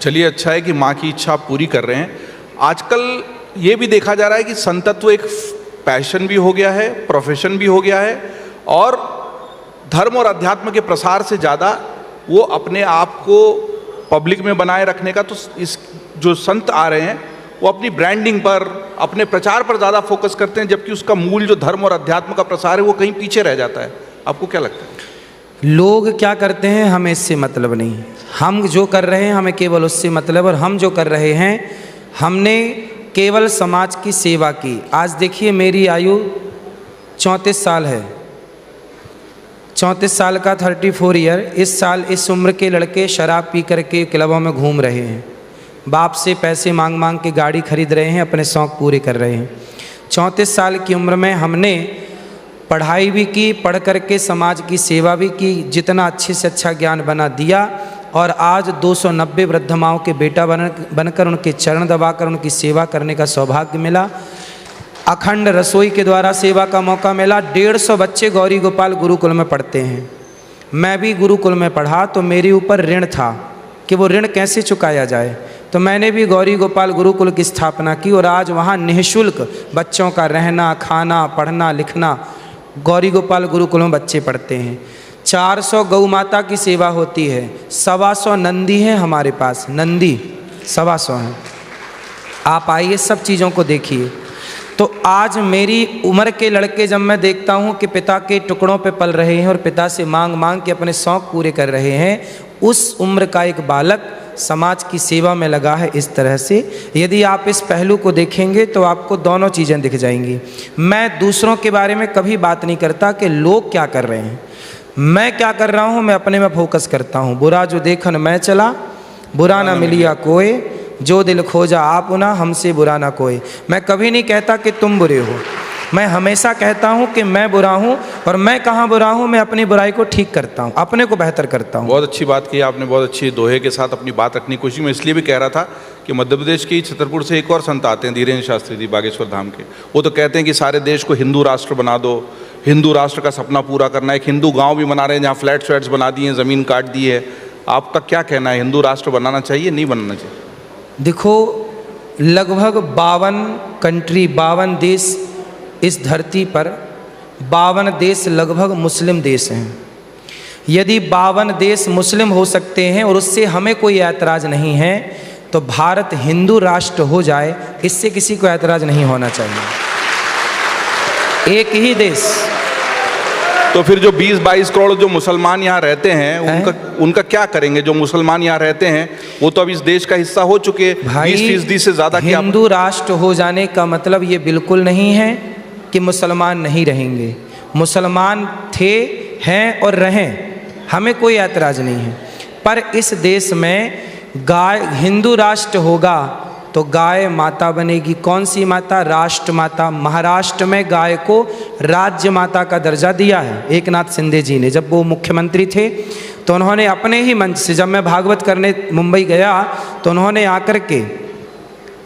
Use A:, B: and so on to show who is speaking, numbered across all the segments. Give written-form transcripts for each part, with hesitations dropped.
A: चलिए, अच्छा है कि माँ की इच्छा आप पूरी कर रहे हैं। आजकल ये भी देखा जा रहा है कि संतत्व एक पैशन भी हो गया है, प्रोफेशन भी हो गया है, और धर्म और अध्यात्म के प्रसार से ज़्यादा वो अपने आप को पब्लिक में बनाए रखने का, तो इस जो संत आ रहे हैं वो अपनी ब्रांडिंग पर, अपने प्रचार पर ज़्यादा फोकस करते हैं, जबकि उसका मूल जो धर्म और अध्यात्म का प्रसार है वो कहीं पीछे रह जाता है। आपको क्या लगता है?
B: लोग क्या करते हैं हमें इससे मतलब नहीं, हम जो कर रहे हैं हमें केवल उससे मतलब, और हम जो कर रहे हैं हमने केवल समाज की सेवा की। आज देखिए मेरी आयु 34 साल है, 34 साल का 34 ईयर। इस साल इस उम्र के लड़के शराब पी करके क्लबों में घूम रहे हैं, बाप से पैसे मांग मांग के गाड़ी खरीद रहे हैं, अपने शौक़ पूरे कर रहे हैं। 34 साल की उम्र में हमने पढ़ाई भी की, पढ़ करके समाज की सेवा भी की, जितना अच्छे से अच्छा ज्ञान बना दिया, और आज 290 वृद्ध माओं के बेटा बनकर उनके चरण दबाकर उनकी सेवा करने का सौभाग्य मिला। अखंड रसोई के द्वारा सेवा का मौका मिला। 150 बच्चे गौरी गोपाल गुरुकुल में पढ़ते हैं। मैं भी गुरुकुल में पढ़ा तो मेरे ऊपर ऋण था कि वो ऋण कैसे चुकाया जाए, तो मैंने भी गौरी गोपाल गुरुकुल की स्थापना की, और आज वहाँ निःशुल्क बच्चों का रहना, खाना, पढ़ना, लिखना, गौरी गोपाल गुरुकुल में बच्चे पढ़ते हैं। 400 गौ माता की सेवा होती है, 125 नंदी हैं हमारे पास, नंदी 125 हैं। आप आइए सब चीज़ों को देखिए। तो आज मेरी उम्र के लड़के जब मैं देखता हूँ कि पिता के टुकड़ों पे पल रहे हैं और पिता से मांग मांग के अपने शौक़ पूरे कर रहे हैं, उस उम्र का एक बालक समाज की सेवा में लगा है इस तरह से। यदि आप इस पहलू को देखेंगे तो आपको दोनों चीज़ें दिख जाएंगी। मैं दूसरों के बारे में कभी बात नहीं करता कि लोग क्या कर रहे हैं, मैं क्या कर रहा हूँ, मैं अपने में फोकस करता हूँ। बुरा जो देखन मैं चला, बुरा ना मिलिया कोई, जो दिल खोजा आप ना, हमसे बुरा ना कोई। मैं कभी नहीं कहता कि तुम बुरे हो, मैं हमेशा कहता हूँ कि मैं बुरा हूँ, और मैं कहाँ बुरा हूँ, मैं अपनी बुराई को ठीक करता हूँ, अपने को बेहतर करता हूँ।
A: बहुत अच्छी बात की आपने, बहुत अच्छी दोहे के साथ अपनी बात रखने की कोशिश। मैं इसलिए भी कह रहा था कि मध्य प्रदेश की छतरपुर से एक और संत आते हैं, धीरेन्द्र शास्त्री जी, बागेश्वर धाम के। वो तो कहते हैं कि सारे देश को हिंदू राष्ट्र बना दो, हिंदू राष्ट्र का सपना पूरा करना है। एक हिंदू गाँव भी बना रहे हैं जहाँ फ्लैट्स बना दिए हैं, ज़मीन काट दी है। आपका क्या कहना है, हिंदू राष्ट्र बनाना चाहिए, नहीं बनाना चाहिए?
B: देखो, लगभग 52 कंट्री, 52 देश इस धरती पर, 52 देश लगभग मुस्लिम देश हैं। यदि 52 देश मुस्लिम हो सकते हैं और उससे हमें कोई ऐतराज़ नहीं है, तो भारत हिंदू राष्ट्र हो जाए, इससे किसी को ऐतराज़ नहीं होना चाहिए। एक ही देश।
A: तो फिर जो 20-22 करोड़ जो मुसलमान यहाँ रहते हैं उनका क्या करेंगे? जो मुसलमान यहाँ रहते हैं वो तो अब इस देश का हिस्सा हो चुके, 20% से ज़्यादा।
B: हिंदू राष्ट्र हो जाने का मतलब ये बिल्कुल नहीं है कि मुसलमान नहीं रहेंगे। मुसलमान थे, हैं और रहें, हमें कोई ऐतराज़ नहीं है। पर इस देश में गाय, हिंदू राष्ट्र होगा तो गाय माता बनेगी। कौन सी माता? राष्ट्र माता। महाराष्ट्र में गाय को राज्य माता का दर्जा दिया है एकनाथ शिंदे जी ने। जब वो मुख्यमंत्री थे तो उन्होंने अपने ही मंच से, जब मैं भागवत करने मुंबई गया तो उन्होंने आकर के,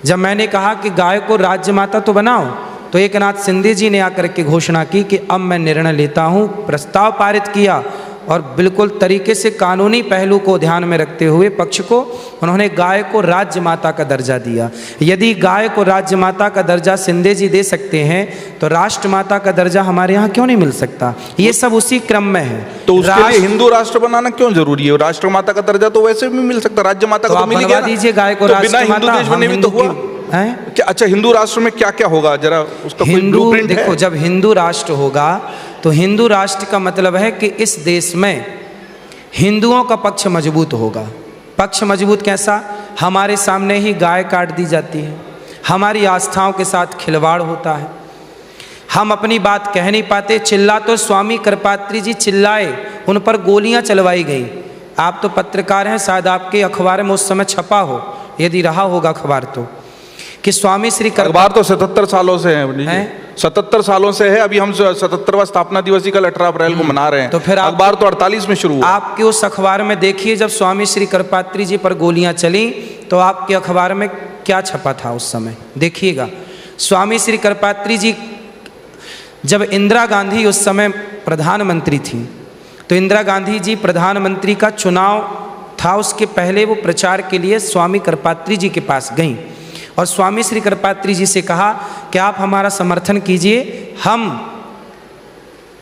B: जब मैंने कहा कि गाय को राज्य माता तो बनाओ, तो एकनाथ शिंदे जी ने आकर के घोषणा की कि अब मैं निर्णय लेता हूँ। प्रस्ताव पारित किया और बिल्कुल तरीके से कानूनी पहलू को ध्यान में रखते हुए पक्ष को उन्होंने गाय को राज्य माता का दर्जा दिया। यदि गाय को राज्य माता का दर्जा शिंदे जी दे सकते हैं तो राष्ट्र माता का दर्जा हमारे यहाँ क्यों नहीं मिल सकता? ये सब उसी क्रम में है।
A: तो उसके लिए हिंदू राष्ट्र बनाना क्यों जरूरी है? राष्ट्र माता का दर्जा तो वैसे भी मिल सकता, राज्य माता का तो मिल गया।
B: दीजिए गाय को राष्ट्र माता।
A: क्या अच्छा हिंदू राष्ट्र में क्या क्या होगा, जरा उसका कोई ब्लूप्रिंट है?
B: देखो, जब हिंदू राष्ट्र होगा तो हिंदू राष्ट्र का मतलब है कि इस देश में हिंदुओं का पक्ष मजबूत होगा। पक्ष मजबूत कैसा? हमारे सामने ही गाय काट दी जाती है, हमारी आस्थाओं के साथ खिलवाड़ होता है, हम अपनी बात कह नहीं पाते। चिल्ला तो स्वामी कृपात्री जी चिल्लाए, उन पर गोलियां चलवाई गई। आप तो पत्रकार हैं, शायद आपके अखबार में उस समय छपा हो, यदि रहा होगा अखबार तो, कि स्वामी श्री
A: अखबार तो 77 सालों से है, 77 सालों से है। अभी हम 77वां स्थापना दिवस कल 18 अप्रैल को मना रहे हैं।
B: तो फिर
A: अखबार तो 48 में शुरू हुआ।
B: आपके उस अखबार में देखिए, जब स्वामी श्री कृपात्री जी पर गोलियां चली तो आपके अखबार में क्या छपा था उस समय, देखिएगा। स्वामी श्री कृपात्री जी, जब इंदिरा गांधी उस समय प्रधानमंत्री थी, तो इंदिरा गांधी जी प्रधानमंत्री का चुनाव था उसके पहले वो प्रचार के लिए स्वामी कृपात्री जी के पास गईं और स्वामी श्री कृपात्री जी से कहा कि आप हमारा समर्थन कीजिए, हम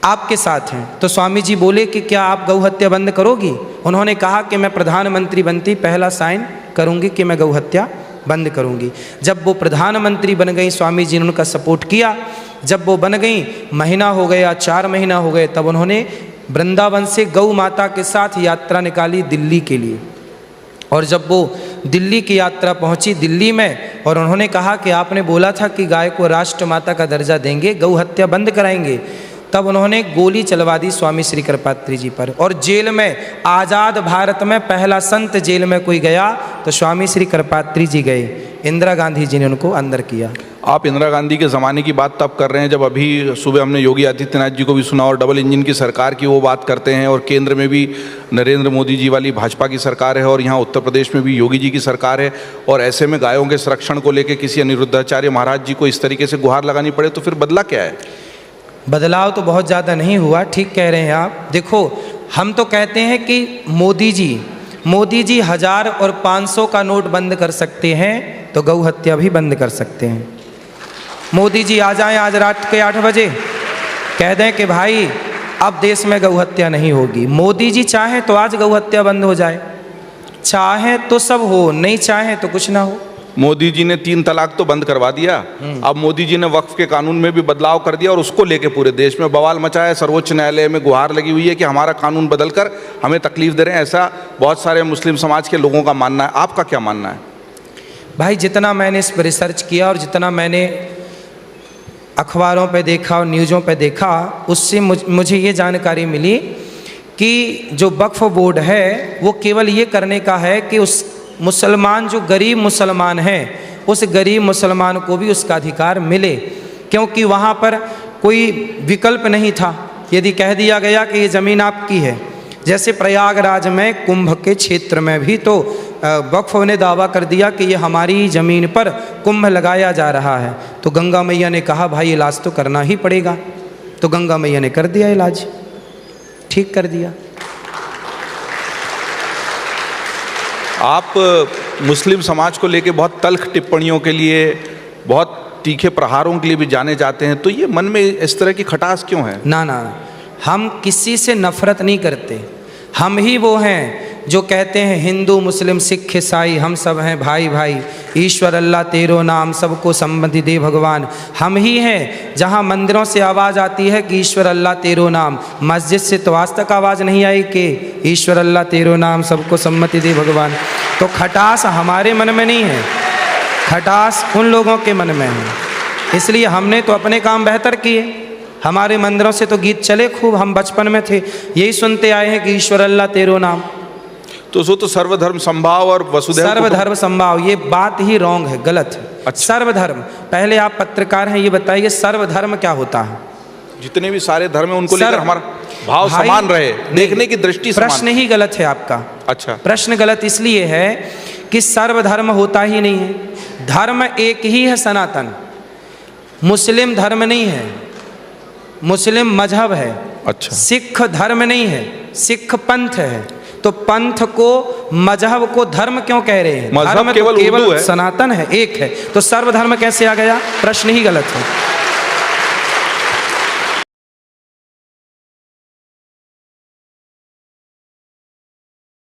B: आपके साथ हैं। तो स्वामी जी बोले कि क्या आप गौ हत्या बंद करोगी? उन्होंने कहा कि मैं प्रधानमंत्री बनती पहला साइन करूंगी कि मैं गौ हत्या बंद करूंगी। जब वो प्रधानमंत्री बन गई, स्वामी जी ने उनका सपोर्ट किया। जब वो बन गई, महीना हो गया, 4 महीना हो गए, तब उन्होंने वृंदावन से गौ माता के साथ यात्रा निकाली दिल्ली के लिए। और जब वो दिल्ली की यात्रा पहुंची दिल्ली में, और उन्होंने कहा कि आपने बोला था कि गाय को राष्ट्र माता का दर्जा देंगे, गौ हत्या बंद कराएंगे, तब उन्होंने गोली चलवा दी स्वामी श्री कृपात्री जी पर। और जेल में, आज़ाद भारत में पहला संत जेल में कोई गया तो स्वामी श्री कृपात्री जी गए। इंदिरा गांधी जी ने उनको अंदर किया।
A: आप इंदिरा गांधी के ज़माने की बात तब कर रहे हैं जब अभी सुबह हमने योगी आदित्यनाथ जी को भी सुना और डबल इंजन की सरकार की वो बात करते हैं, और केंद्र में भी नरेंद्र मोदी जी वाली भाजपा की सरकार है और यहाँ उत्तर प्रदेश में भी योगी जी की सरकार है। और ऐसे में गायों के संरक्षण को लेकर किसी अनिरुद्धाचार्य महाराज जी को इस तरीके से गुहार लगानी पड़े तो फिर बदला क्या है?
B: बदलाव तो बहुत ज़्यादा नहीं हुआ, ठीक कह रहे हैं आप। देखो, हम तो कहते हैं कि मोदी जी 1000 और 500 का नोट बंद कर सकते हैं तो गौ हत्या भी बंद कर सकते हैं। मोदी जी आ जाएं आज रात के 8 बजे, कह दें कि भाई अब देश में गौ हत्या नहीं होगी। मोदी जी चाहें तो आज गौ हत्या बंद हो जाए, चाहें तो सब हो, नहीं चाहें तो कुछ ना हो।
A: मोदी जी ने 3 तलाक तो बंद करवा दिया, अब मोदी जी ने वक्फ के कानून में भी बदलाव कर दिया और उसको लेके पूरे देश में बवाल मचा है। सर्वोच्च न्यायालय में गुहार लगी हुई है कि हमारा कानून बदलकर हमें तकलीफ दे रहे हैं, ऐसा बहुत सारे मुस्लिम समाज के लोगों का मानना है। आपका क्या मानना है?
B: भाई, जितना मैंने इस पर रिसर्च किया और जितना मैंने अखबारों पे देखा और न्यूज़ों पे देखा, उससे मुझे ये जानकारी मिली कि जो वक्फ बोर्ड है वो केवल ये करने का है कि उस मुसलमान, जो गरीब मुसलमान हैं, उस गरीब मुसलमान को भी उसका अधिकार मिले, क्योंकि वहाँ पर कोई विकल्प नहीं था। यदि कह दिया गया कि ये ज़मीन आपकी है, जैसे प्रयागराज में कुंभ के क्षेत्र में भी तो वक्फ ने दावा कर दिया कि ये हमारी ज़मीन पर कुंभ लगाया जा रहा है, तो गंगा मैया ने कहा भाई इलाज तो करना ही पड़ेगा, तो गंगा मैया ने कर दिया इलाज, ठीक कर दिया।
A: आप मुस्लिम समाज को लेके बहुत तल्ख टिप्पणियों के लिए, बहुत तीखे प्रहारों के लिए भी जाने जाते हैं, तो ये मन में इस तरह की खटास क्यों है?
B: ना, हम किसी से नफरत नहीं करते। हम ही वो हैं जो कहते हैं हिंदू मुस्लिम सिख ईसाई हम सब हैं भाई भाई, ईश्वर अल्लाह तेरो नाम सबको सम्मति दे भगवान। हम ही हैं जहाँ मंदिरों से आवाज़ आती है कि ईश्वर अल्लाह तेरो नाम, मस्जिद से तो आज तक आवाज़ नहीं आई कि ईश्वर अल्लाह तेरो नाम सबको सम्मति दे भगवान। तो खटास हमारे मन में नहीं है, खटास उन लोगों के मन में है। इसलिए हमने तो अपने काम बेहतर किए। हमारे मंदिरों से तो गीत चले खूब, हम बचपन में थे यही सुनते आए हैं कि ईश्वर अल्लाह तेरो नाम।
A: तो सो तो सर्वधर्म संभाव और वसुधैव
B: सर्वधर्म संभाव, ये बात ही रॉन्ग है, गलत है।
A: अच्छा।
B: सर्वधर्म, पहले आप पत्रकार हैं, ये बताइए सर्वधर्म क्या होता है?
A: जितने भी सारे धर्म है उनको लेकर हमारा भाव समान रहे, देखने की दृष्टि समान।
B: प्रश्न ही गलत है आपका।
A: अच्छा,
B: प्रश्न गलत इसलिए है कि सर्वधर्म होता ही नहीं है। धर्म एक ही है, सनातन। मुस्लिम धर्म नहीं है, मुस्लिम मजहब है।
A: अच्छा,
B: सिख धर्म नहीं है, सिख पंथ है। तो पंथ को, मजहब को धर्म क्यों कह रहे हैं?
A: मजहब
B: धर्म
A: केवल
B: तो केवल
A: उर्दू है,
B: सनातन है, एक है। तो सर्वधर्म कैसे आ गया? प्रश्न ही गलत है।